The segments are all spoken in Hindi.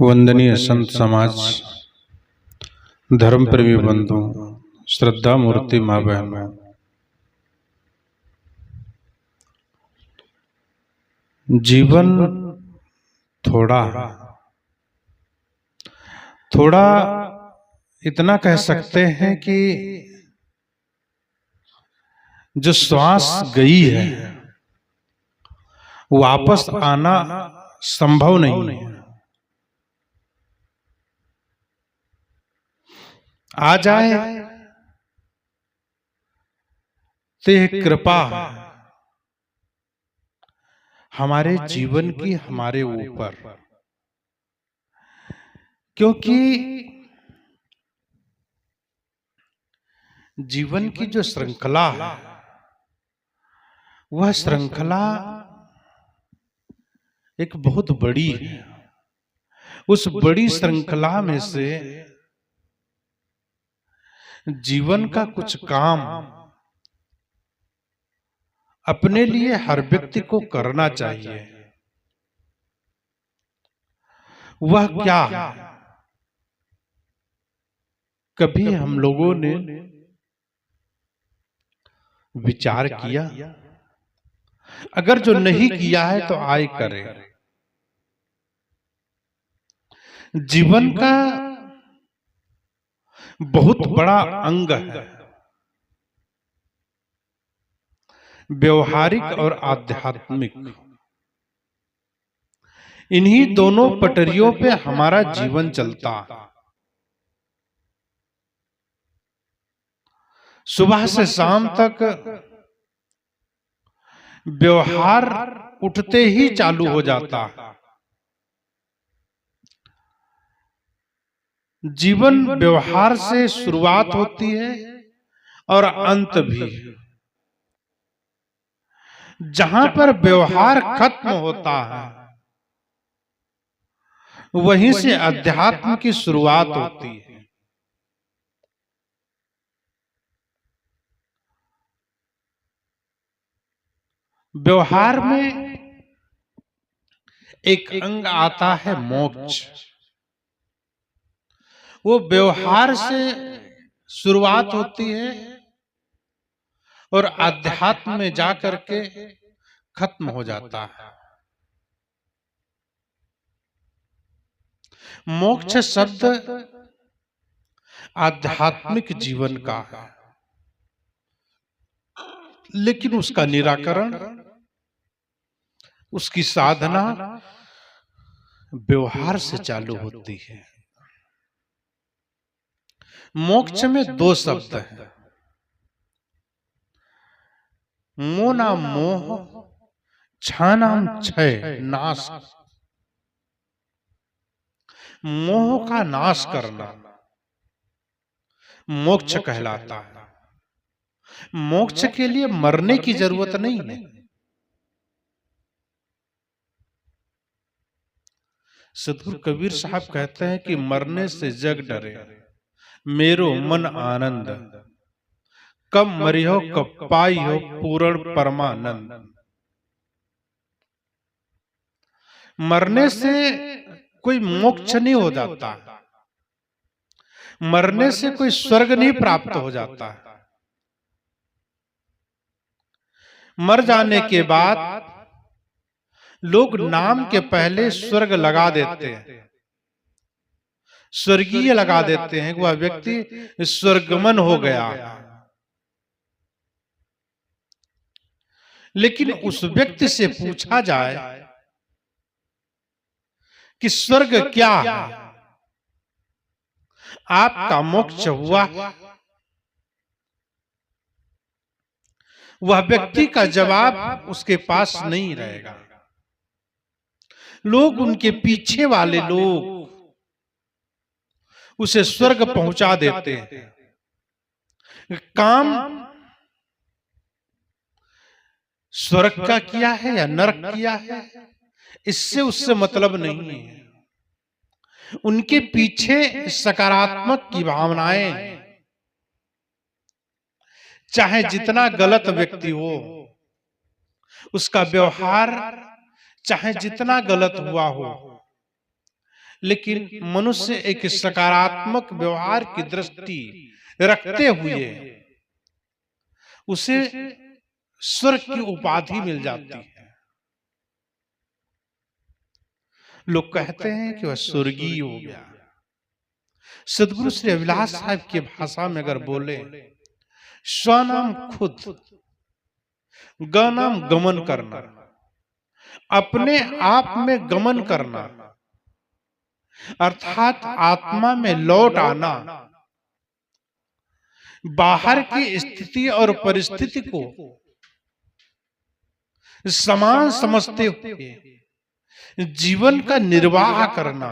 वंदनीय संत समाज, धर्म प्रेमी बंधु, श्रद्धा मूर्ति माँ बहनों, जीवन थोड़ा थोड़ा इतना कह सकते हैं कि जो श्वास गई है वापस आना संभव नहीं है। आ जाए तो यह कृपा हमारे जीवन की हमारे ऊपर, क्योंकि जीवन की जो श्रृंखला है वह श्रृंखला एक बहुत बड़ी है। उस बड़ी श्रृंखला में से जीवन का कुछ काम अपने लिए हर व्यक्ति को करना चाहिए। वह क्या है? कभी हम लोगों ने विचार किया? अगर जो नहीं किया है तो आए करें। जीवन का बहुत बड़ा अंग है व्यवहारिक और आध्यात्मिक। इन्हीं दोनों पटरियों पे हमारा जीवन चलता है। सुबह से शाम तक व्यवहार उठते ही चालू हो जाता है। जीवन व्यवहार से शुरुआत होती है और अंत भी। जहां पर व्यवहार खत्म होता है वहीं से अध्यात्म की शुरुआत होती है। व्यवहार में एक अंग आता है मोक्ष। वो व्यवहार से शुरुआत होती है और अध्यात्म में जाकर के खत्म हो जाता है। मोक्ष शब्द आध्यात्मिक जीवन का है, लेकिन उसका निराकरण, उसकी साधना व्यवहार से चालू होती है। मोक्ष में दो शब्द हैं, मोह नाम मोह, छा नाम क्षय, नाश। मोह का नाश करना मोक्ष कहलाता है। मोक्ष के लिए मरने की जरूरत नहीं है। सतगुरु कबीर साहब कहते हैं कि मरने से जग डरे, मेरो मन आनंद, कब मरी हो कब पाई हो पूर्ण परमानंद। मरने से कोई मोक्ष नहीं हो जाता, मरने से कोई स्वर्ग नहीं प्राप्त हो जाता। मर जाने के बाद लोग नाम के पहले स्वर्ग लगा देते हैं, स्वर्गीय लगा देते हैं। वह व्यक्ति स्वर्गमन हो गया। लेकिन उस व्यक्ति से पूछा जाए कि स्वर्ग क्या है, आपका मोक्ष हुआ? वह व्यक्ति का जवाब उसके पास नहीं रहेगा। लोग, उनके पीछे वाले लोग उसे स्वर्ग पहुंचा देते हैं। काम स्वर्ग का किया है या नरक किया है, इससे उससे मतलब नहीं है। उनके पीछे सकारात्मक की भावनाएं, चाहे जितना गलत व्यक्ति हो, उसका व्यवहार चाहे जितना गलत हुआ हो, लेकिन मनुष्य एक सकारात्मक व्यवहार की दृष्टि रखते हुए उसे स्वर्ग की उपाधि मिल जाती है। लोग कहते हैं कि वह स्वर्गीय हो गया। सदगुरु श्री अभिलाष साहब की भाषा में अगर बोले, स्वनाम खुद, गनाम गमन करना, अपने आप में गमन करना, अर्थात आत्मा में लौट आना, बाहर की स्थिति और परिस्थिति को समान समझते हुए जीवन का निर्वाह करना,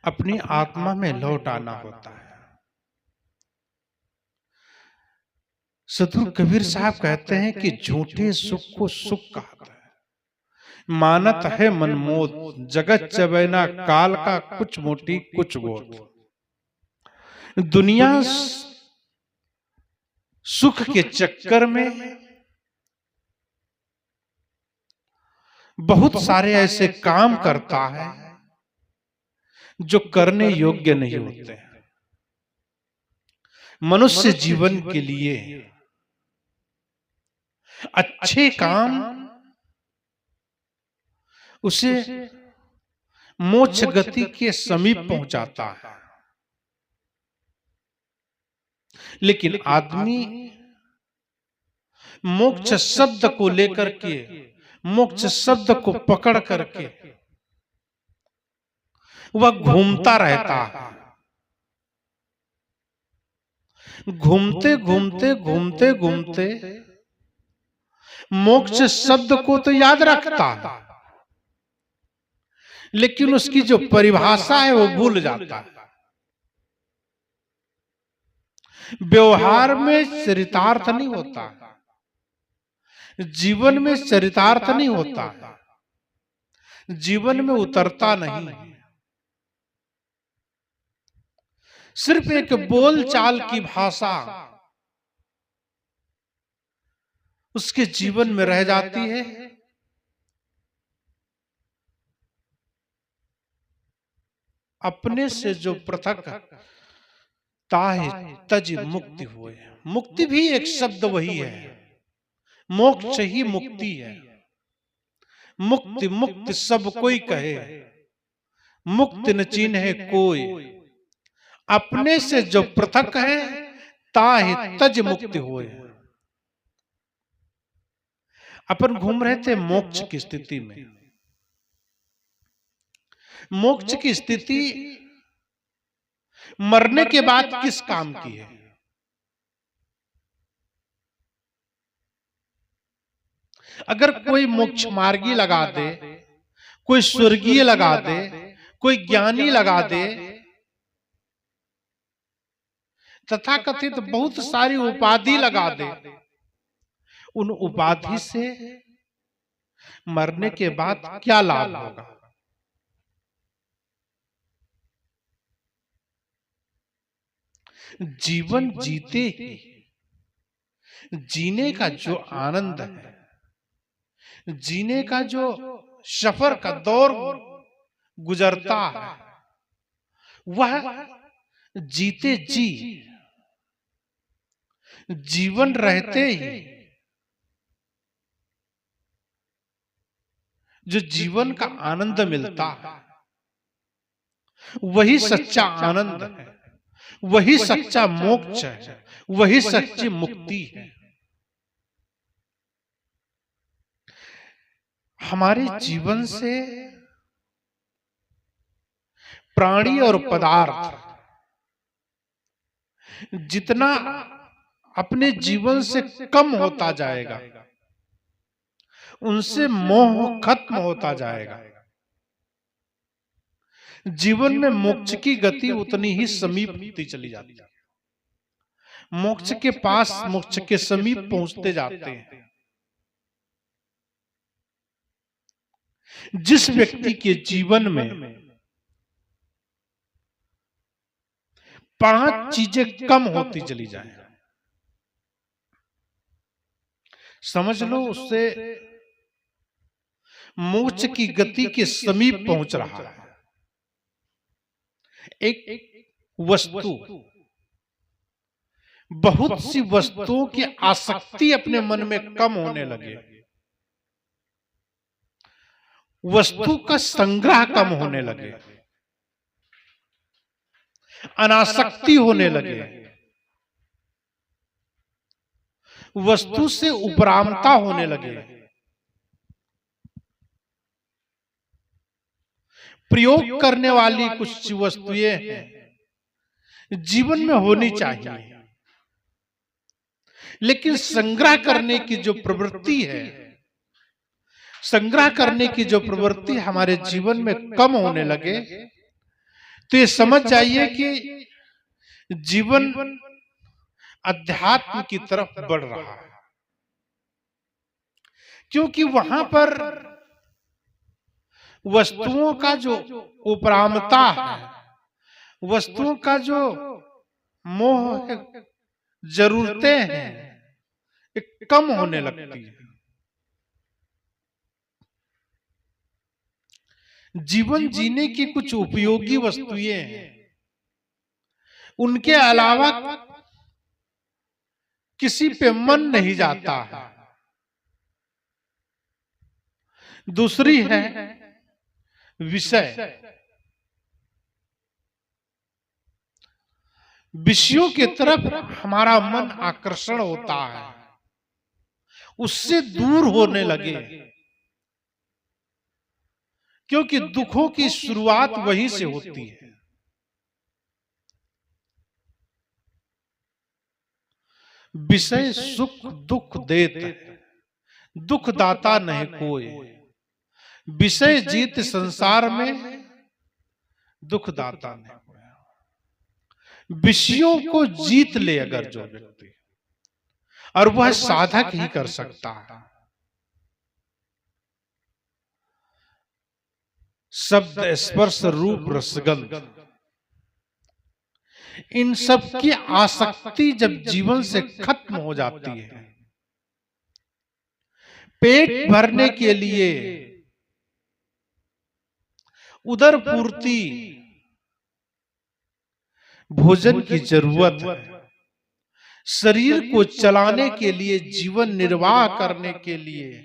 अपनी आत्मा में लौट आना होता है। सदगुरु कबीर साहब कहते हैं कि झूठे सुख को सुख कहता है, मानत है मनमोद, जगत चबैना काल का कुछ मोटी कुछ बोध। दुनिया सुख के चक्कर में बहुत सारे ऐसे काम करता है जो करने योग्य नहीं होते हैं। मनुष्य जीवन के लिए अच्छे काम उसे मोक्ष गति के समीप पहुंचाता है, लेकिन आदमी मोक्ष शब्द को लेकर के, मोक्ष शब्द को पकड़ करके वह घूमता रहता है। घूमते घूमते घूमते घूमते मोक्ष शब्द को तो याद रखता है, लेकिन उसकी जो परिभाषा है वो भूल जाता है। व्यवहार में चरितार्थ नहीं होता, जीवन में चरितार्थ नहीं होता, जीवन में उतरता नहीं। सिर्फ एक बोल चाल की भाषा उसके जीवन में रह जाती है। अपने से जो पृथक ताहि तज मुक्ति हुए। मुक्ति भी एक शब्द वही है, मोक्ष ही मुक्ति है। मुक्ति मुक्ति सब कोई कहे, मुक्ति न चिन्हे कोई। अपने से जो पृथक है ताहि तज मुक्ति हुए। अपन घूम रहे थे मोक्ष की स्थिति में। मोक्ष की स्थिति मरने के बाद किस काम की है? अगर कोई मोक्ष मार्गी लगा दे, कोई स्वर्गीय लगा दे, कोई ज्ञानी लगा दे, तथाकथित बहुत सारी उपाधि लगा दे, उन उपाधि से मरने के बाद क्या लाभ होगा? जीवन जीते ही जीने का जो आनंद है, जीने का जो सफर का दौर गुजरता है, वह जीते जी, जीवन रहते ही जो जीवन का आनंद मिलता है, वही सच्चा आनंद है, वही सच्चा मोक्ष है, वही सच्ची मुक्ति है। हमारे जीवन से प्राणी और पदार्थ जितना अपने जीवन से कम होता जाएगा, उनसे मोह खत्म होता जाएगा। जीवन में मोक्ष की गति उतनी ही समीप होती चली जाती है। मोक्ष के पास, मोक्ष के समीप पहुंचते जाते हैं। जिस व्यक्ति के जीवन में 5 चीजें कम होती चली जाए, समझ लो उससे मोक्ष की गति के समीप पहुंच रहा है। एक वस्तु, बहुत सी वस्तुओं की आसक्ति अपने मन में कम होने लगे, वस्तु का संग्रह कम होने लगे, अनासक्ति होने लगे, वस्तु से उपरामता होने लगे, प्रयोग करने वाली कुछ वस्तुएं हैं जीवन में होनी चाहिए, लेकिन संग्रह करने की जो प्रवृत्ति है, संग्रह करने की जो प्रवृत्ति हमारे जीवन में कम होने लगे, तो ये समझ जाइए कि जीवन अध्यात्म की तरफ बढ़ रहा है। क्योंकि वहां पर वस्तुओं का जो उपरामता है, वस्तुओं का जो मोह, जरूरतें हैं, ये कम होने लगती है। जीवन जीने की कुछ उपयोगी वस्तुएं हैं, उनके अलावा किसी पे मन नहीं जाता है। दूसरी है विषय, विषयों की तरफ हमारा मन आकर्षण होता है, उससे दूर होने लगे, क्योंकि दुखों की शुरुआत वहीं से होती है। विषय सुख दुख देत, दुख दाता नहीं कोई, विषय जीत संसार में, दुख दाता नहीं कोई। विषयों को जीत ले अगर जो व्यक्ति, और वह साधक ही कर सकता है। शब्द स्पर्श रूप रसगंध, इन सब की आसक्ति जब जीवन से खत्म हो जाती है, पेट भरने के लिए, उदर पूर्ति, भोजन की जरूरत है, शरीर को चलाने के लिए, जीवन निर्वाह करने के लिए,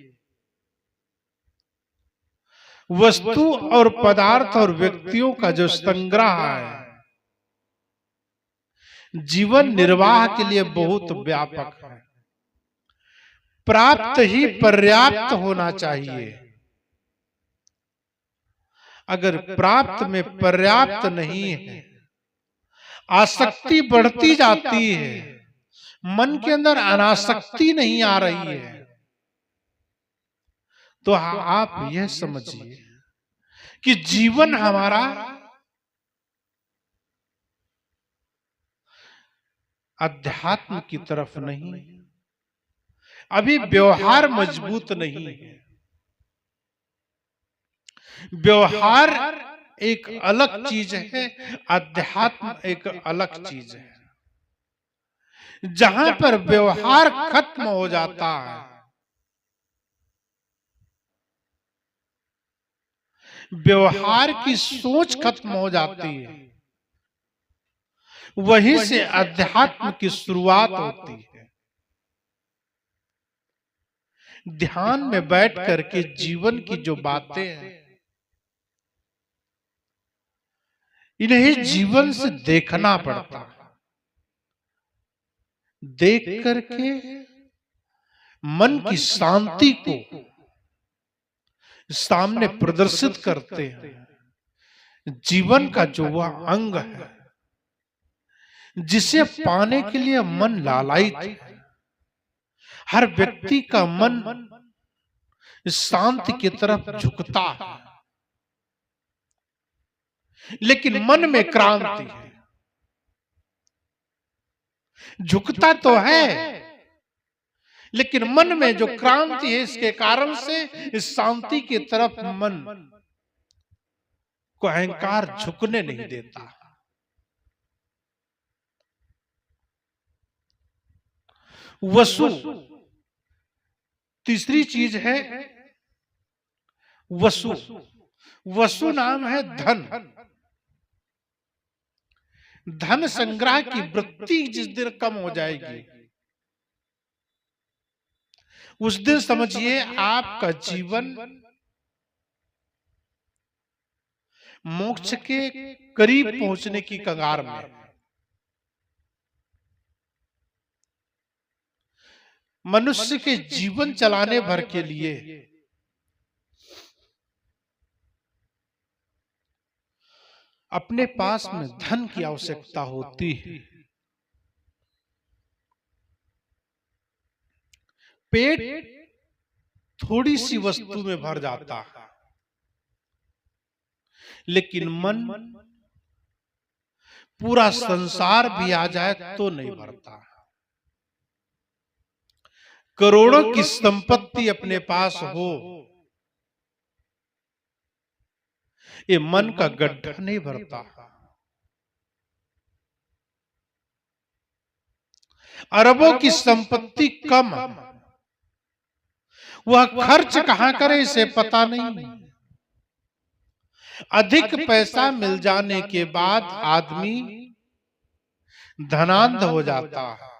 वस्तु और पदार्थ और व्यक्तियों का जो संग्रह है, जीवन निर्वाह के लिए बहुत व्यापक है। प्राप्त ही पर्याप्त होना चाहिए। अगर प्राप्त में पर्याप्त नहीं है, आसक्ति बढ़ती जाती है, मन के अंदर अनासक्ति नहीं आ रही है, तो आप यह समझिए कि जीवन हमारा अध्यात्म की तरफ नहीं, अभी व्यवहार मजबूत नहीं है। व्यवहार एक अलग चीज है, अध्यात्म एक अलग चीज है। जहां पर व्यवहार खत्म हो जाता है, व्यवहार की सोच खत्म हो जाती है, वहीं से अध्यात्म की शुरुआत होती है। ध्यान में बैठ करके जीवन की जो बातें हैं, इन्हें जीवन से देखना पड़ता है। देख करके मन की शांति को सामने प्रदर्शित करते हैं। जीवन का जो वह अंग है जिसे पाने के लिए मन लालायित है, हर व्यक्ति का मन शांति की तरफ झुकता है, लेकिन मन में क्रांति है। झुकता तो है, लेकिन मन में जो क्रांति है, इसके कारण से इस शांति की तरफ मन को अहंकार झुकने नहीं देता। वसु, तीसरी चीज है वसु। वसु नाम है धन। धन संग्रह की वृत्ति जिस दिन कम हो जाएगी, उस दिन समझिए आपका जीवन मोक्ष के करीब पहुंचने की कगार में। मनुष्य के जीवन चलाने भर के लिए अपने पास में धन की आवश्यकता होती है। पेट थोड़ी सी वस्तु में भर जाता है, लेकिन मन पूरा संसार भी आ जाए तो नहीं भरता। करोड़ों की संपत्ति अपने पास हो, ये मन का गड्ढा नहीं भरता। अरबों की संपत्ति कम, वह खर्च कहां करे इसे पता नहीं। अधिक पैसा मिल जाने के बाद आदमी धनांध हो जाता है।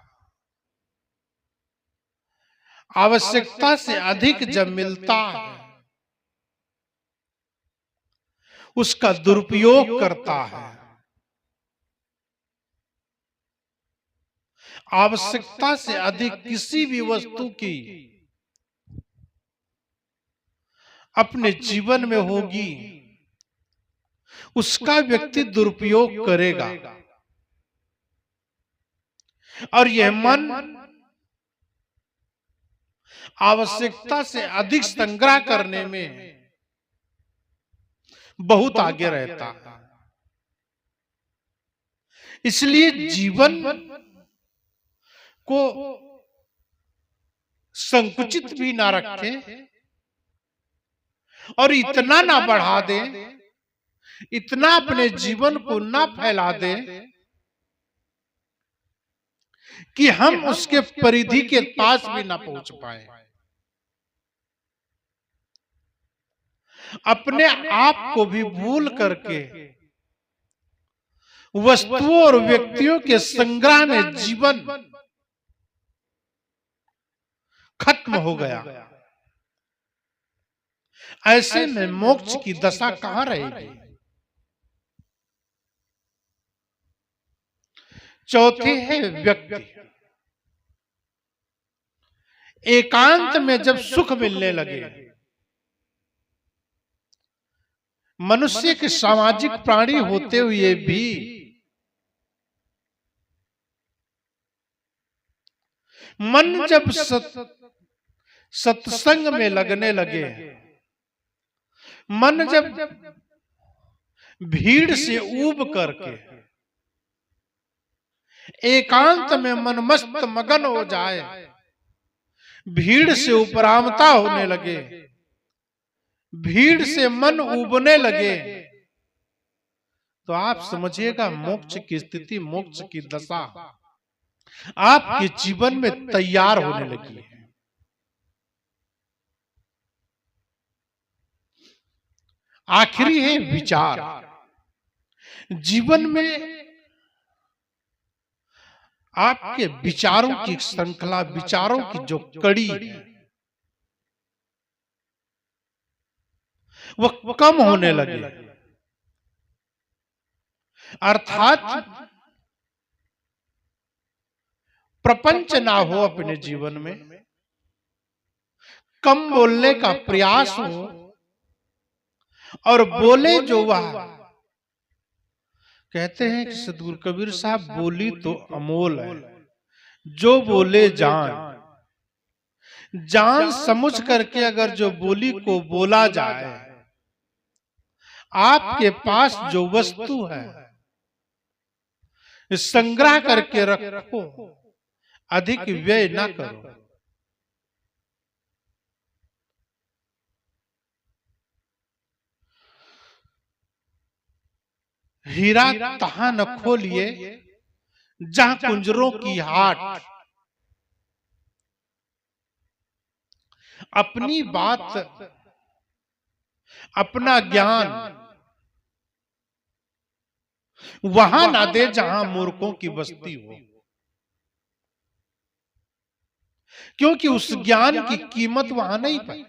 आवश्यकता से अधिक जब मिलता है, उसका दुरुपयोग करता है। आवश्यकता से अधिक किसी भी वस्तु की अपने जीवन में होगी, उसका व्यक्ति दुरुपयोग करेगा। और यह मन आवश्यकता से अधिक संग्रह करने में बहुत आगे रहता है। इसलिए जीवन को संकुचित भी ना रखे और इतना ना बढ़ा दे, इतना अपने जीवन को ना फैला दे कि हम उसके परिधि के पास भी ना पहुंच पाए। अपने आप को भी भूल करके वस्तुओं और व्यक्तियों के संग्रह में जीवन खत्म हो गया। ऐसे में मोक्ष की दशा कहां रहेगी? चौथी है व्यक्ति। एकांत में जब सुख मिलने लगे, मनुष्य के सामाजिक प्राणी होते हुए भी मन जब सत्संग में लगने लगे, मन जब भीड़ से ऊब करके एकांत में मन मस्त मगन हो जाए, भीड़ से उपरामता होने लगे, भीड़ से मन उबने लगे, तो आप समझिएगा मोक्ष की स्थिति, मोक्ष की दशा आपके जीवन में तैयार होने लगी है। आखिरी है विचार। जीवन में आपके विचारों की श्रृंखला, विचारों की जो कड़ी है, वह कम होने लगे। अर्थात प्रपंच ना हो अपने जीवन में, कम बोलने का प्रयास हो, और बोले जो वह कहते हैं कि सतगुरु कबीर साहब, बोली तो अमोल है, जो बोले जान। जान समझ करके अगर जो बोली को बोला जाए, आपके पास जो वस्तु है संग्रह करके रखो, अधिक व्यय ना करो। हीरा तहां न खोलिए जहां कुंजरों की हाट। अपनी बात, अपना ज्ञान वहां ना दे जहां मूर्खों की बस्ती हो, क्योंकि उस ज्ञान की कीमत वहां नहीं पाई।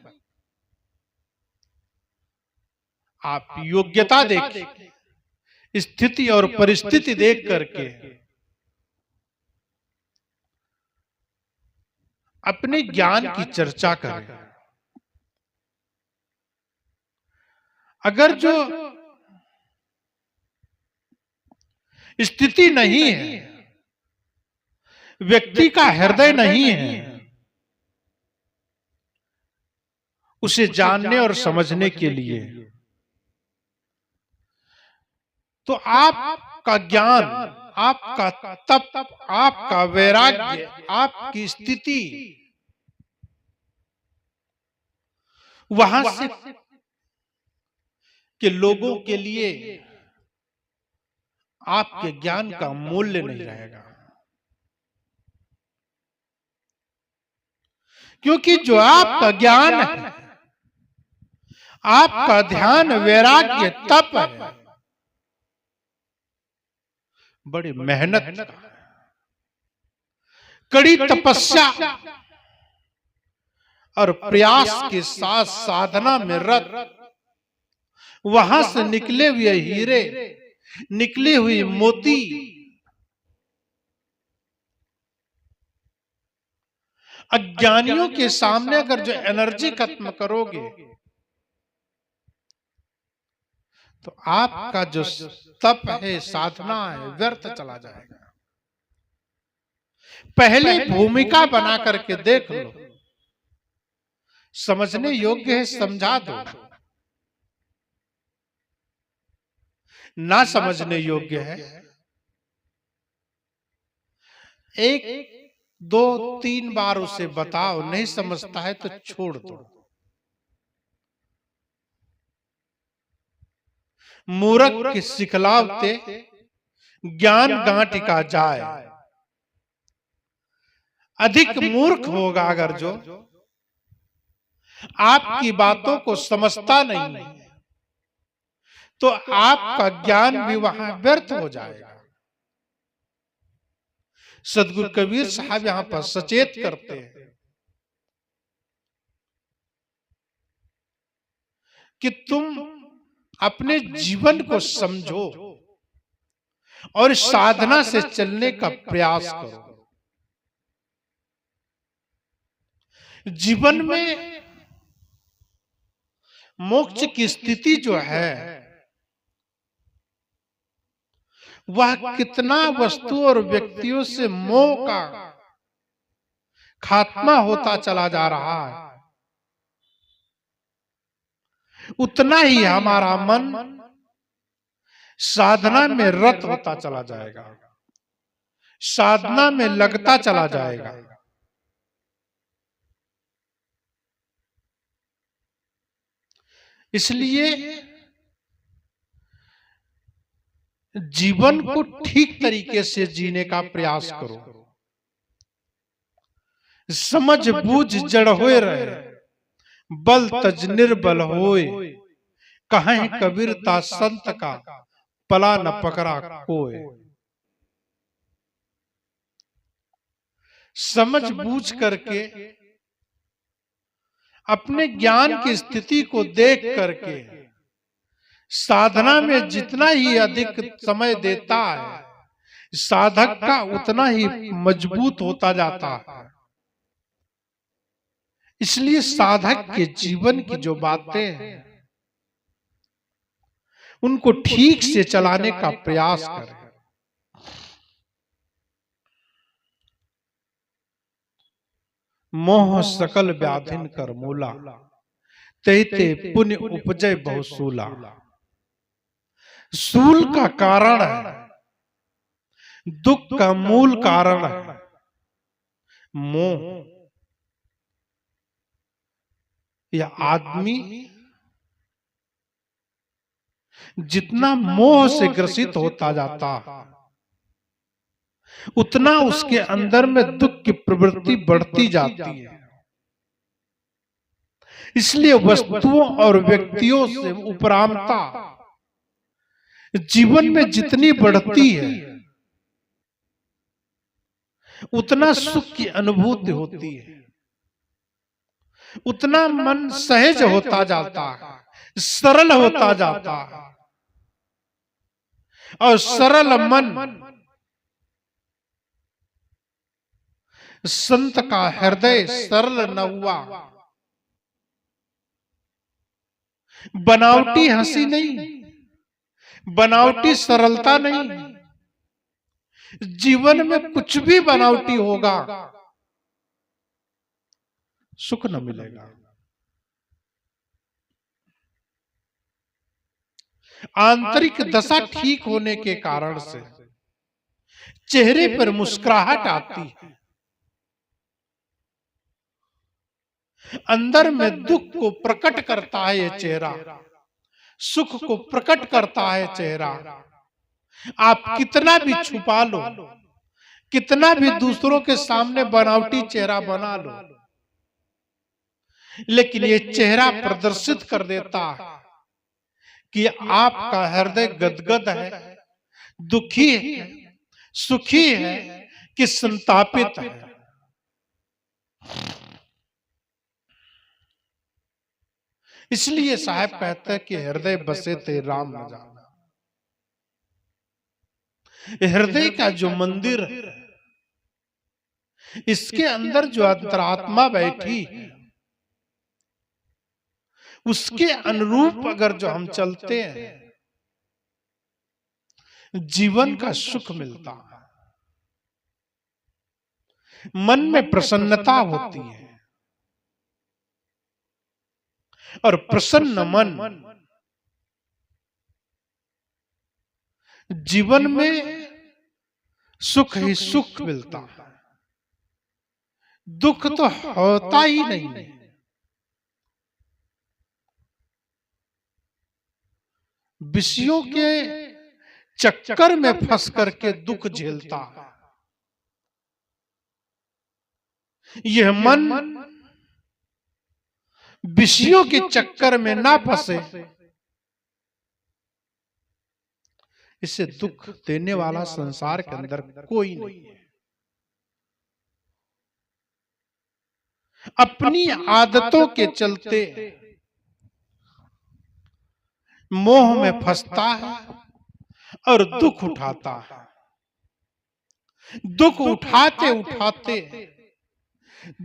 आप योग्यता देखिए, स्थिति और परिस्थिति देख करके अपने ज्ञान की चर्चा करें। अगर जो स्थिति नहीं है, व्यक्ति का हृदय नहीं है, उसे जानने और समझने के लिए, तो आपका ज्ञान, आपका तप, आपका वैराग्य, आपकी स्थिति वहां से के लोगों के लिए आपके ज्ञान का मूल्य नहीं रहेगा। क्योंकि जो आपका ज्ञान है, आपका ध्यान, वैराग्य, तप है, बड़ी मेहनत, कड़ी तपस्या और प्रयास के साथ साधना में रत, वहां से निकले हुए हीरे, निकली हुई मोती अज्ञानियों के सामने अगर जो एनर्जी खत्म करोगे, तो आपका जो तप है, साधना है, व्यर्थ चला जाएगा। पहले भूमिका बना करके देख लो, समझने योग्य है समझा दो, ना समझने योग्य है एक दो तीन बार उसे बताओ, नहीं समझता है तो छोड़ दो। मूर्ख के सिखलावते ज्ञान गांठिका जाए। अधिक मूर्ख होगा अगर जो आपकी बातों को समझता नहीं है, तो आपका ज्ञान भी वहां व्यर्थ हो जाएगा। सदगुरु कबीर साहब यहां पर सचेत करते हैं कि तुम अपने जीवन को समझो और साधना से चलने का प्रयास करो। जीवन में मोक्ष की स्थिति जो है, वह कितना वस्तु और व्यक्तियों से मोह का खात्मा होता चला जा रहा है, उतना ही हमारा मन साधना में रत होता चला जाएगा, साधना में लगता चला जाएगा। इसलिए जीवन को ठीक तरीके से जीने का प्रयास करो। समझ बूझ जड़ होए रहे, बल तज निर्बल होए, कहें कबीरता संत का पला न पकड़ा कोय। समझ बूझ करके अपने ज्ञान की स्थिति को देख करके साधना में जितना ही अधिक समय देता है, साधक का उतना ही मजबूत होता जाता है। इसलिए साधक के जीवन की जो बातें हैं, उनको ठीक से चलाने का प्रयास करें। मोह सकल व्याधिन कर मूला, तेते पुण्य उपजय बहुसूला। सूल का कारण है, दुख का मूल कारण है मोह। यह आदमी जितना मोह से ग्रसित होता जाता है, उतना उसके अंदर में दुख की प्रवृत्ति बढ़ती जाती है। इसलिए वस्तुओं और व्यक्तियों से उपरामता जीवन में जितनी बढ़ती है उतना सुख की अनुभूति होती है, उतना मन सहज होता जाता है, सरल होता जाता है। और सरल मन संत का हृदय सरल न हुआ। बनावटी हंसी नहीं, बनावटी सरलता नहीं। जीवन में कुछ भी बनावटी होगा, सुख न मिलेगा। आंतरिक दशा ठीक होने के कारण से चेहरे पर मुस्कुराहट आती है, अंदर में दुख को प्रकट करता है ये चेहरा, सुख को प्रकट करता है चेहरा। आप कितना भी छुपा लो, कितना भी दूसरों के सामने बनावटी चेहरा बना लो, लेकिन ये चेहरा प्रदर्शित कर देता है कि आपका हृदय गदगद है, दुखी है, सुखी है कि संतापित है। इसलिए साहब कहते हैं कि हृदय बसे ते राम न जाना। हृदय का जो मंदिर है, इसके अंदर जो अंतरात्मा बैठी है, उसके अनुरूप अगर जो हम चलते हैं, जीवन का सुख मिलता है, मन में प्रसन्नता होती है। और प्रसन्न मन जीवन में सुख ही सुख मिलता है, दुख तो होता ही नहीं। विषयों के चक्कर में फंस करके दुख झेलता है। यह मन विषयों के चक्कर में ना फंसे, इससे दुख देने वाला संसार के अंदर कोई नहीं है। अपनी आदतों के चलते मोह में फंसता है और दुख उठाता है। दुख उठाते उठाते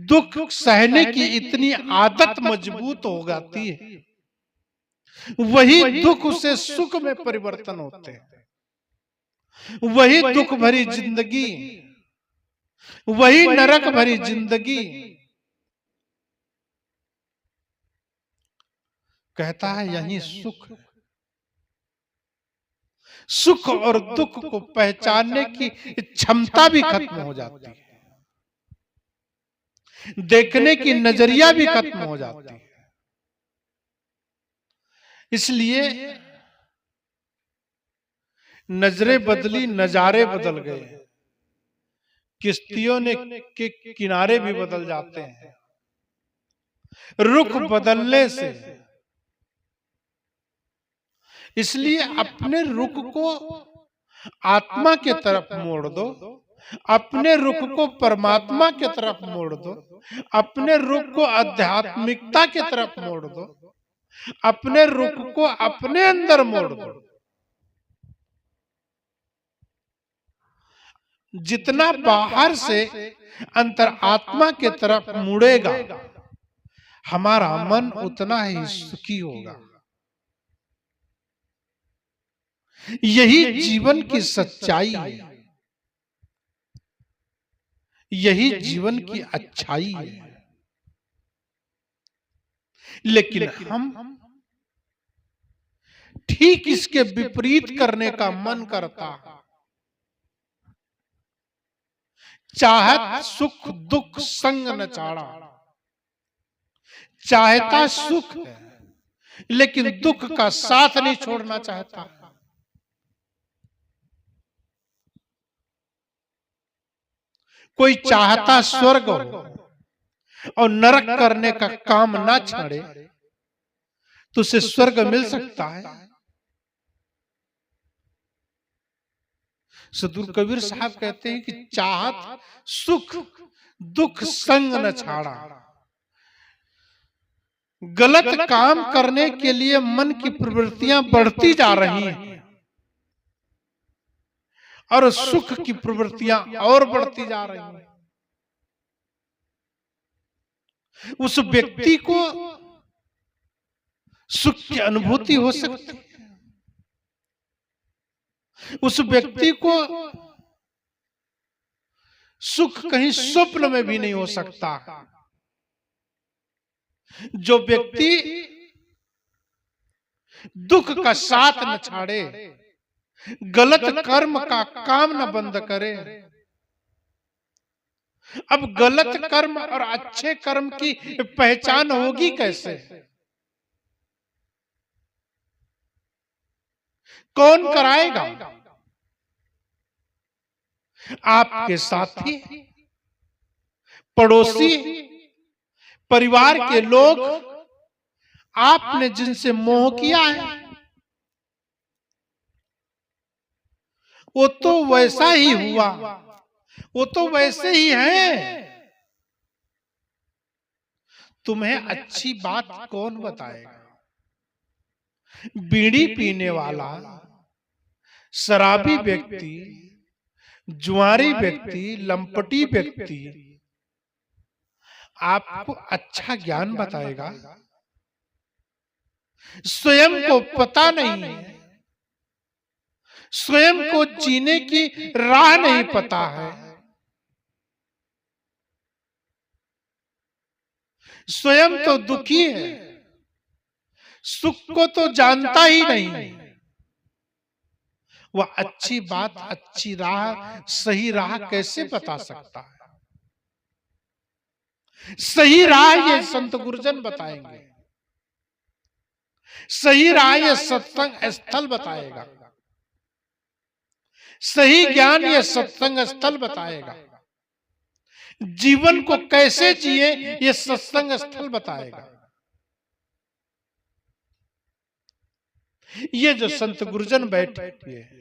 दुख सहने की इतनी आदत मजबूत हो जाती है, वही दुख से सुख में परिवर्तन होते हैं। वही दुख भरी जिंदगी, वही नरक भरी जिंदगी कहता है यही सुख। सुख और दुख को पहचानने की क्षमता भी खत्म हो जाती है, देखने की नजरिया भी खत्म हो जाती है। इसलिए नजरें बदली, नजारे बदल गए, किश्तियों ने के किनारे भी बदल जाते हैं। रुख बदलने से, इसलिए अपने रुख को आत्मा के तरफ मोड़ दो, अपने रुख को परमात्मा के तरफ मोड़ दो, अपने रुख को आध्यात्मिकता के तरफ मोड़ दो, अपने रुख को अपने अंदर मोड़ दो। जितना बाहर से अंतर आत्मा के तरफ मुड़ेगा, हमारा मन उतना ही सुखी होगा। यही जीवन की सच्चाई है, यही जीवन की अच्छाई है। लेकिन हम ठीक इसके विपरीत करने का मन करता है। चाहत सुख दुख संग न चाड़ा, चाहता सुख है लेकिन दुख का साथ नहीं छोड़ना चाहता। कोई चाहता स्वर्ग हो, और नरक करने का काम ना छाड़े तो उसे स्वर्ग मिल सकता है। सदगुरु कबीर साहब कहते हैं कि चाहत सुख दुख संग न छाड़ा। गलत काम करने के लिए मन की प्रवृत्तियां बढ़ती जा रही हैं और सुख की प्रवृत्तियां और बढ़ती जा रही हैं। उस व्यक्ति को सुख की अनुभूति हो सकती है, उस व्यक्ति को सुख कहीं स्वप्न में भी नहीं हो सकता। जो व्यक्ति दुख का साथ न छाड़े, गलत कर्म का काम न बंद करे। अब गलत कर्म और अच्छे कर्म की पहचान होगी कैसे? कौन कराएगा? आपके साथी, पड़ोसी, परिवार के लोग, आपने जिनसे मोह किया है वो तो वैसा ही हुआ, वो तो वैसे ही है। तुम्हें अच्छी बात कौन बताएगा? बीड़ी पीने वाला, शराबी व्यक्ति, जुआरी व्यक्ति, लंपटी व्यक्ति आपको अच्छा ज्ञान बताएगा? स्वयं को पता नहीं है, स्वयं को जीने की राह नहीं पता है, स्वयं तो दुखी है, सुख को तो जानता ही नहीं, वह अच्छी बात, अच्छी राह, सही राह कैसे बता सकता है? सही राह ये संत गुरुजन बताएंगे, सही राह ये सत्संग स्थल बताएगा, सही ज्ञान ये सत्संग स्थल बताएगा, जीवन को कैसे जिए ये सत्संग स्थल बताएगा। ये जो संत गुरुजन बैठे हुए हैं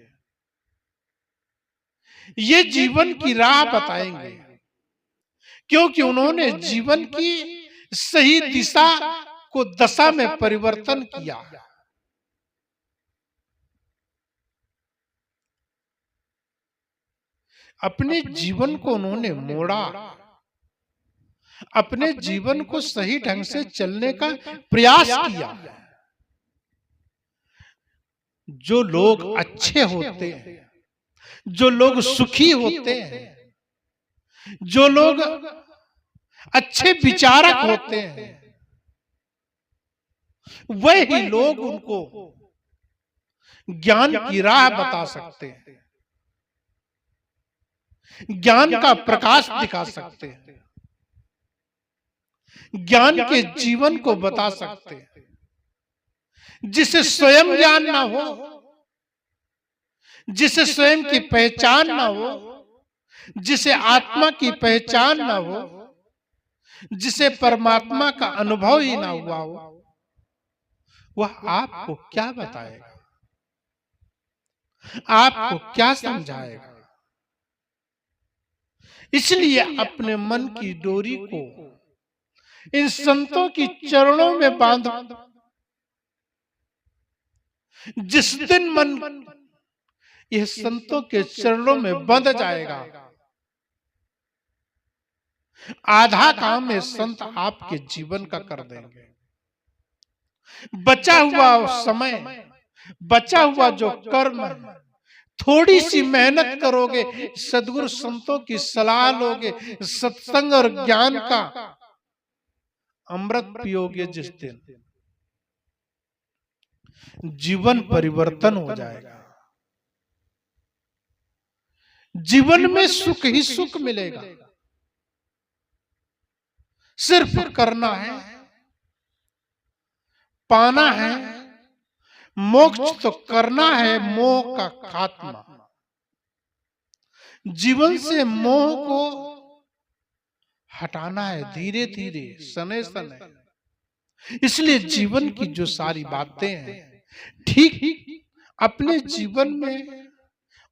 ये जीवन की राह बताएंगे, क्योंकि उन्होंने जीवन की सही दिशा को दशा में परिवर्तन किया। अपने जीवन को उन्होंने मोड़ा, अपने जीवन को सही ढंग से चलने का प्रयास किया। जो लोग अच्छे होते हैं, जो लोग सुखी होते हैं, जो लोग अच्छे विचारक होते हैं, वही लोग उनको ज्ञान की राह बता सकते हैं, ज्ञान का प्रकाश दिखा सकते हैं, ज्ञान के जीवन को बता सकते हैं। जिसे स्वयं ज्ञान ना हो, जिसे स्वयं की पहचान ना हो, जिसे आत्मा की पहचान ना हो, जिसे परमात्मा का अनुभव ही ना हुआ हो, वह आपको क्या बताएगा, आपको क्या समझाएगा? इसलिए अपने मन की डोरी को इन संतों की चरणों में बांधो। जिस दिन मन यह संतों के चरणों में बंध जाएगा, आधा काम ये संत आपके जीवन का कर देंगे। बचा हुआ समय, बचा हुआ जो कर्म है, थोड़ी सी मेहनत करोगे, सद्गुरु संतों की सलाह लोगे, सत्संग और ज्ञान का अमृत पियोगे, जिस दिन जीवन परिवर्तन हो जाएगा। जीवन में सुख ही सुख मिलेगा। सिर्फ करना है, पाना है, मोक्ष तो करना है, मोह का खात्मा। जीवन से मोह को हटाना है धीरे धीरे, सने सने। इसलिए जीवन की जो सारी बातें हैं ठीक अपने जीवन में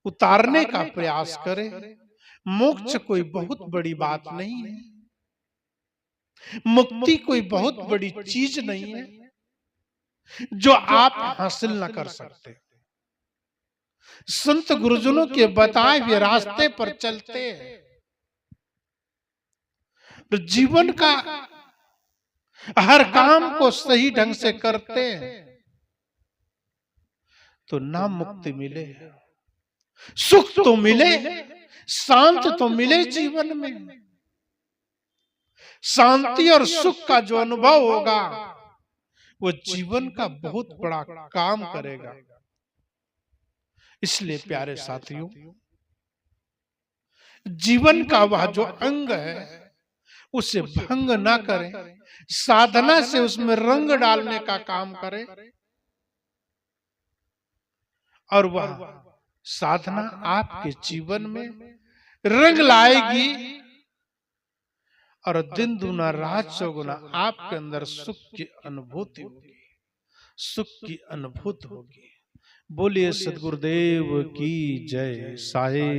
उतारने का प्रयास करें। मोक्ष कोई बहुत बड़ी बात नहीं है, मुक्ति कोई बहुत बड़ी चीज नहीं है जो आप हासिल न कर सकते। संत गुरुजनों के बताए हुए रास्ते पर चलते हैं तो जीवन का हर काम को सही ढंग से करते हैं तो ना मुक्ति मिले, सुख तो मिले, शांत तो मिले। जीवन में शांति और सुख का जो अनुभव होगा वो जीवन का बहुत बड़ा काम करेगा। इसलिए प्यारे साथियों, जीवन का वह जो अंग है उसे भंग ना करें, साधना से उसमें रंग डालने का काम करें और वह साधना आपके जीवन में रंग लाएगी और दिन दूना रात चौगुना आपके अंदर सुख की अनुभूति होगी, सुख की अनुभूति होगी। बोलिए सद्गुरुदेव की जय। साहिब।